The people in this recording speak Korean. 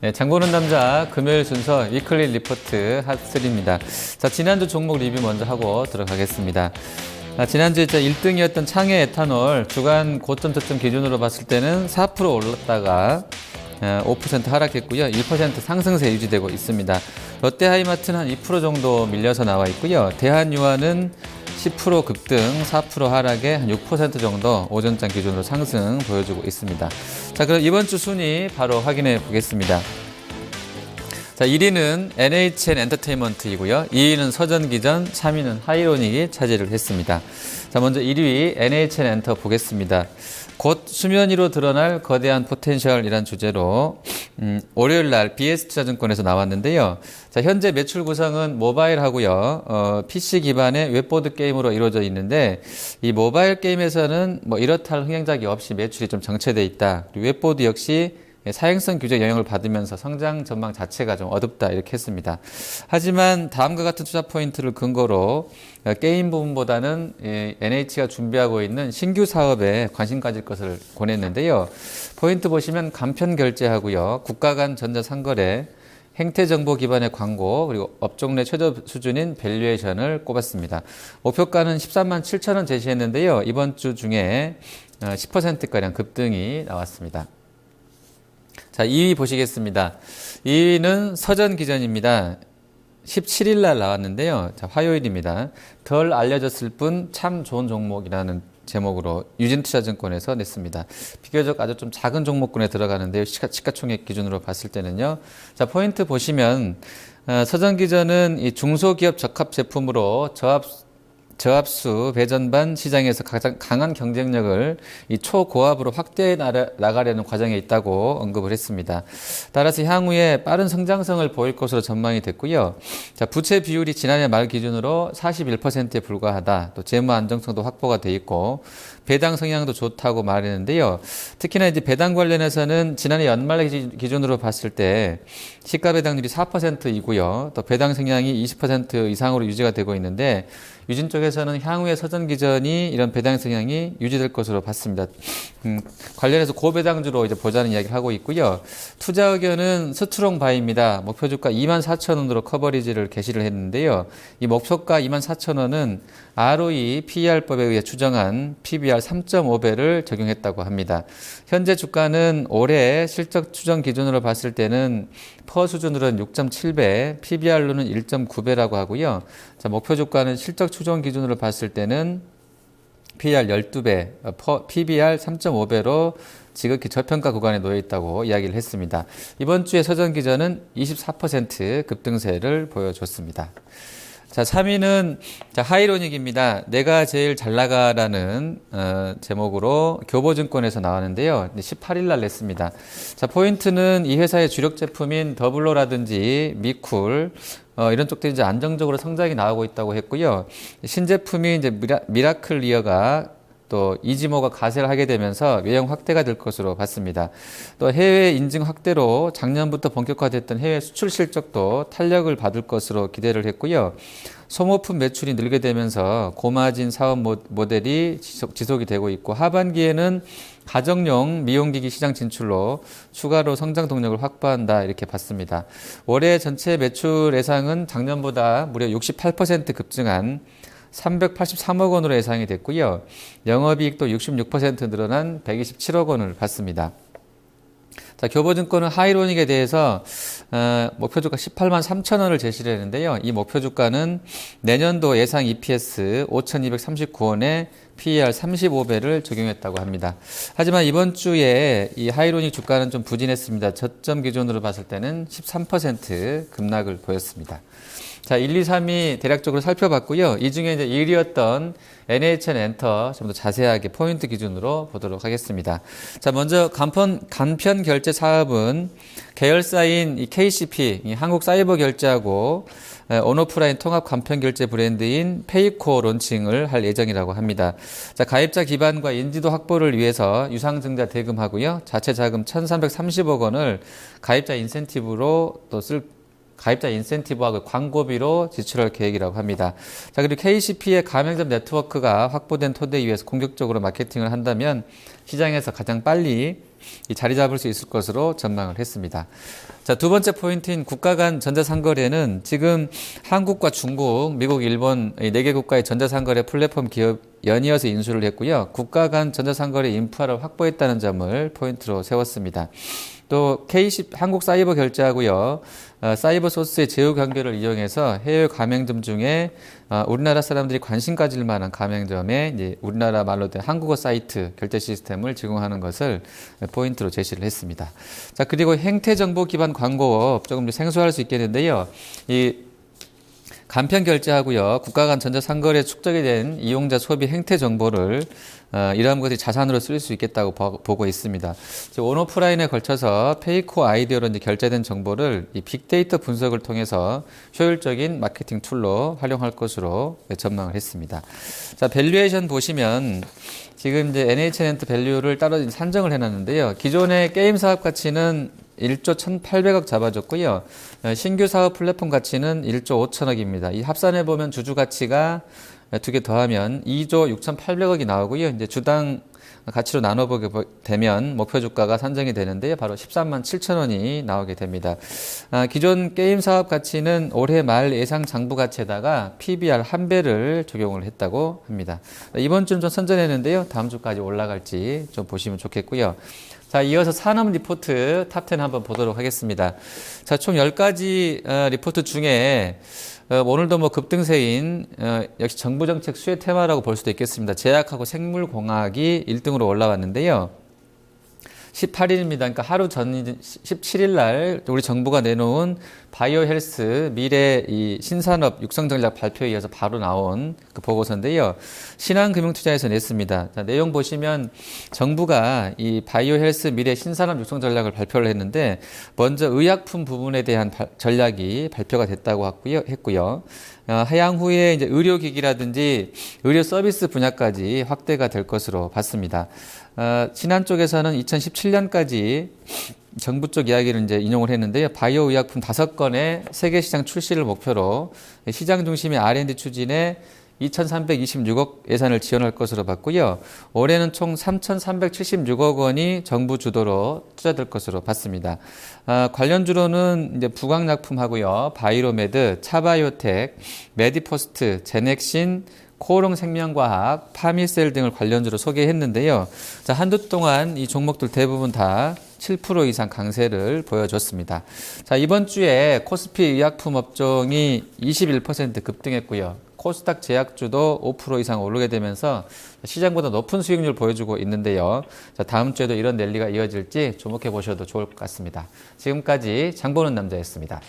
네, 장보는 남자 금요일 순서 위클리 리포트 핫3입니다. 자, 지난주 종목 리뷰 먼저 하고 들어가겠습니다. 지난주에 1등이었던 창해 에탄올 주간 고점 저점 기준으로 봤을 때는 4% 올랐다가 5% 하락했고요. 1% 상승세 유지되고 있습니다. 롯데하이마트는 한 2% 정도 밀려서 나와 있고요. 대한유화는 10% 급등, 4% 하락에 한 6% 정도 오전장 기준으로 상승 보여주고 있습니다. 자, 그럼 이번 주 순위 바로 확인해 보겠습니다. 자, 1위는 NHN 엔터테인먼트이고요. 2위는 서전기전, 3위는 하이로닉이 차지를 했습니다. 자, 먼저 1위 NHN 엔터 보겠습니다. 곧 수면 위로 드러날 거대한 포텐셜이란 주제로 월요일 날 BS투자증권에서 나왔는데요. 자, 현재 매출 구성은 모바일하고요. PC 기반의 웹보드 게임으로 이루어져 있는데 이 모바일 게임에서는 뭐 이렇다 할 흥행작이 없이 매출이 좀 정체돼 있다. 그리고 웹보드 역시 사행성 규제 영향을 받으면서 성장 전망 자체가 좀 어둡다 이렇게 했습니다. 하지만 다음과 같은 투자 포인트를 근거로 게임 부분보다는 NH가 준비하고 있는 신규 사업에 관심 가질 것을 권했는데요. 포인트 보시면 간편 결제하고요. 국가 간 전자상거래, 행태 정보 기반의 광고, 그리고 업종 내 최저 수준인 밸류에이션을 꼽았습니다. 목표가는 13만 7천 원 제시했는데요. 이번 주 중에 10%가량 급등이 나왔습니다. 자, 2위 보시겠습니다. 2위는 서전기전입니다. 17일 날 나왔는데요. 자, 화요일입니다. 덜 알려졌을 뿐 참 좋은 종목이라는 제목으로 유진투자증권에서 냈습니다. 비교적 아주 좀 작은 종목군에 들어가는데요. 시가총액 기준으로 봤을 때는요. 자, 포인트 보시면 서전기전은 이 중소기업 적합 제품으로 저압수 배전반 시장에서 가장 강한 경쟁력을 이 초고압으로 확대해 나가려는 과정에 있다고 언급을 했습니다. 따라서 향후에 빠른 성장성을 보일 것으로 전망이 됐고요. 자, 부채 비율이 지난해 말 기준으로 41%에 불과하다. 또 재무 안정성도 확보가 돼 있고 배당 성향도 좋다고 말했는데요. 특히나 이제 배당 관련해서는 지난해 연말 기준으로 봤을 때 시가 배당률이 4%이고요. 또 배당 성향이 20% 이상으로 유지가 되고 있는데 유진 쪽에서는 향후에 서전기전이 이런 배당 성향이 유지될 것으로 봤습니다. 관련해서 고배당주로 이제 보자는 이야기를 하고 있고요. 투자 의견은 스트롱 바이입니다. 목표 주가 24,000원으로 커버리지를 게시를 했는데요. 이 목표가 24,000원은 ROE, PER법에 의해 추정한 PBR 3.5배를 적용했다고 합니다. 현재 주가는 올해 실적 추정 기준으로 봤을 때는 퍼 수준으로는 6.7배, PBR로는 1.9배라고 하고요. 자, 목표 주가는 실적 추정 기준으로 봤을 때는 PER 12배, PBR 3.5배로 지극히 저평가 구간에 놓여 있다고 이야기를 했습니다. 이번 주에 서전기전은 24% 급등세를 보여줬습니다. 자, 3위는 하이로닉입니다. 내가 제일 잘 나가라는 제목으로 교보증권에서 나왔는데요. 18일 날 냈습니다. 자, 포인트는 이 회사의 주력 제품인 더블로라든지 미쿨 이런 쪽들이 이제 안정적으로 성장이 나오고 있다고 했고요. 신제품이 이제 미라클리어가 또 이지모가 가세를 하게 되면서 외형 확대가 될 것으로 봤습니다. 또 해외 인증 확대로 작년부터 본격화됐던 해외 수출 실적도 탄력을 받을 것으로 기대를 했고요. 소모품 매출이 늘게 되면서 고마진 사업 모델이 지속이 되고 있고 하반기에는 가정용 미용기기 시장 진출로 추가로 성장 동력을 확보한다 이렇게 봤습니다. 올해 전체 매출 예상은 작년보다 무려 68% 급증한 383억 원으로 예상이 됐고요. 영업이익도 66% 늘어난 127억 원을 받습니다. 자, 교보증권은 하이로닉에 대해서 목표 주가 18만 3천 원을 제시를 했는데요. 이 목표 주가는 내년도 예상 EPS 5,239원에 PER 35배를 적용했다고 합니다. 하지만 이번 주에 이 하이로닉 주가는 좀 부진했습니다. 저점 기준으로 봤을 때는 13% 급락을 보였습니다. 자, 1, 2, 3위 대략적으로 살펴봤고요. 이 중에 이제 1위였던 NHN 엔터 좀 더 자세하게 포인트 기준으로 보도록 하겠습니다. 자, 먼저 간편 결제 사업은 계열사인 이 KCP, 이 한국사이버결제하고 온오프라인 통합 간편 결제 브랜드인 페이코 론칭을 할 예정이라고 합니다. 자, 가입자 기반과 인지도 확보를 위해서 유상증자 대금하고요. 자체 자금 1,330억 원을 가입자 인센티브로 또 쓸 가입자 인센티브하고 광고비로 지출할 계획이라고 합니다. 자, 그리고 KCP의 가맹점 네트워크가 확보된 토대 위에서 공격적으로 마케팅을 한다면 시장에서 가장 빨리 자리 잡을 수 있을 것으로 전망을 했습니다. 자, 두 번째 포인트인 국가 간 전자상거래는 지금 한국과 중국, 미국, 일본 이 4개 국가의 전자상거래 플랫폼 기업 연이어서 인수를 했고요. 국가 간 전자상거래 인프라를 확보했다는 점을 포인트로 세웠습니다. 또 한국 사이버 결제하고요. 사이버 소스의 제휴 관계를 이용해서 해외 가맹점 중에 우리나라 사람들이 관심 가질 만한 가맹점에 이제 우리나라 말로 된 한국어 사이트 결제 시스템을 제공하는 것을 포인트로 제시를 했습니다. 자, 그리고 행태 정보 기반 광고업 조금 생소할 수 있겠는데요. 이 간편 결제하고요. 국가 간 전자상거래에 축적이 된 이용자 소비 행태 정보를 이러한 것이 자산으로 쓸 수 있겠다고 보고 있습니다. 온오프라인에 걸쳐서 페이코 아이디어로 이제 결제된 정보를 이 빅데이터 분석을 통해서 효율적인 마케팅 툴로 활용할 것으로 전망을 했습니다. 자, 밸류에이션 보시면 지금 이제 NHNen트 밸류를 따로 산정을 해놨는데요. 기존의 게임 사업 가치는 1조 1,800억 잡아줬고요. 신규 사업 플랫폼 가치는 1조 5천억입니다. 이 합산해보면 주주 가치가 두 개 더하면 2조 6,800억이 나오고요. 이제 주당 가치로 나눠보게 되면 목표 주가가 산정이 되는데요. 바로 13만 7천 원이 나오게 됩니다. 기존 게임 사업 가치는 올해 말 예상 장부 가치에다가 PBR 1배를 적용을 했다고 합니다. 이번 주는 좀 선전했는데요. 다음 주까지 올라갈지 좀 보시면 좋겠고요. 자, 이어서 산업 리포트 탑10 한번 보도록 하겠습니다. 자, 총 10가지 리포트 중에 오늘도 뭐 급등세인 역시 정부 정책 수혜 테마라고 볼 수도 있겠습니다. 제약하고 생물공학이 1등으로 올라왔는데요. 18일입니다. 그러니까 하루 전 17일 날 우리 정부가 내놓은 바이오 헬스 미래 이 신산업 육성 전략 발표에 이어서 바로 나온 그 보고서인데요. 신한금융투자에서 냈습니다. 자, 내용 보시면 정부가 이 바이오 헬스 미래 신산업 육성 전략을 발표를 했는데 먼저 의약품 부분에 대한 전략이 발표가 됐다고 했고요. 향후에 이제 의료기기라든지 의료 서비스 분야까지 확대가 될 것으로 봤습니다. 신한 쪽에서는 2017년까지 정부 쪽 이야기를 이제 인용을 했는데요. 바이오 의약품 5건의 세계 시장 출시를 목표로 시장 중심의 R&D 추진에 2,326억 예산을 지원할 것으로 봤고요. 올해는 총 3,376억 원이 정부 주도로 투자될 것으로 봤습니다. 관련주로는 이제 부광약품하고요, 바이로메드, 차바이오텍, 메디포스트, 제넥신, 코오롱 생명과학, 파미셀 등을 관련주로 소개했는데요. 자, 한두 동안 이 종목들 대부분 다 7% 이상 강세를 보여줬습니다. 자, 이번 주에 코스피 의약품 업종이 21% 급등했고요. 코스닥 제약주도 5% 이상 오르게 되면서 시장보다 높은 수익률을 보여주고 있는데요. 자, 다음 주에도 이런 랠리가 이어질지 주목해 보셔도 좋을 것 같습니다. 지금까지 장보는 남자였습니다.